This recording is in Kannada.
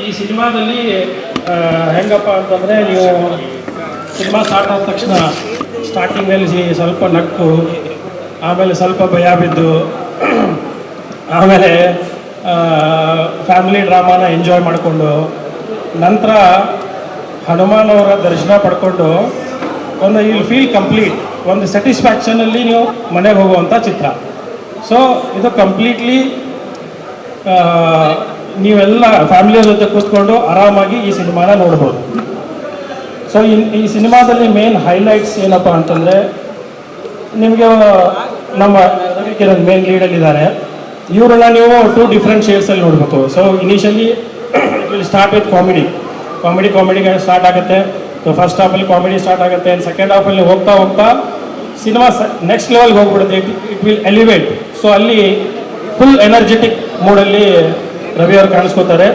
ಈ ಸಿನಿಮಾದಲ್ಲಿ ಹೆಂಗಪ್ಪ ಅಂತಂದರೆ, ನೀವು ಸಿನಿಮಾ ಸ್ಟಾರ್ಟ್ ಆದ ತಕ್ಷಣ ಸ್ಟಾರ್ಟಿಂಗಲ್ಲಿ ಸ್ವಲ್ಪ ನಕ್ಕು, ಆಮೇಲೆ ಸ್ವಲ್ಪ ಭಯ ಬಿದ್ದು, ಆಮೇಲೆ ಫ್ಯಾಮಿಲಿ ಡ್ರಾಮಾನ ಎಂಜಾಯ್ ಮಾಡಿಕೊಂಡು, ನಂತರ ಹನುಮಾನ್ ಅವರ ದರ್ಶನ ಪಡ್ಕೊಂಡು ಒಂದು ಯು ಫೀಲ್ ಕಂಪ್ಲೀಟ್, ಒಂದು ಸ್ಯಾಟಿಸ್ಫ್ಯಾಕ್ಷನಲ್ಲಿ ನೀವು ಮನೆಗೆ ಹೋಗುವಂಥ ಚಿತ್ರ. ಸೊ ಇದು ಕಂಪ್ಲೀಟ್ಲಿ ನೀವೆಲ್ಲ ಫ್ಯಾಮಿಲಿಯ ಜೊತೆ ಕೂತ್ಕೊಂಡು ಆರಾಮಾಗಿ ಈ ಸಿನಿಮಾನ ನೋಡ್ಬೋದು. ಸೊ ಈ ಸಿನಿಮಾದಲ್ಲಿ ಮೇನ್ ಹೈಲೈಟ್ಸ್ ಏನಪ್ಪ ಅಂತಂದರೆ, ನಿಮಗೆ ನಮ್ಮ ರವಿಕಿರಣ್ ಮೇನ್ ಲೀಡಲ್ಲಿದ್ದಾರೆ. ಇವರನ್ನ ನೀವು 2 ಡಿಫ್ರೆಂಟ್ ಶೇಡ್ಸಲ್ಲಿ ನೋಡಬೇಕು. So initially it will start with ಕಾಮಿಡಿಗೆ ಸ್ಟಾರ್ಟ್ ಆಗುತ್ತೆ. ಸೊ ಫಸ್ಟ್ ಹಾಫಲ್ಲಿ ಕಾಮಿಡಿ ಸ್ಟಾರ್ಟ್ ಆಗುತ್ತೆ, ಸೆಕೆಂಡ್ ಹಾಫಲ್ಲಿ ಹೋಗ್ತಾ ಹೋಗ್ತಾ ಸಿನಿಮಾ ನೆಕ್ಸ್ಟ್ ಲೆವೆಲ್ಗೆ ಹೋಗ್ಬಿಡುತ್ತೆ. It will elevate. ಸೊ ಅಲ್ಲಿ ಫುಲ್ ಎನರ್ಜೆಟಿಕ್ ಮೂಡಲ್ಲಿ ರವಿ ಅವರು ಕಾಣಿಸ್ಕೋತಾರೆ.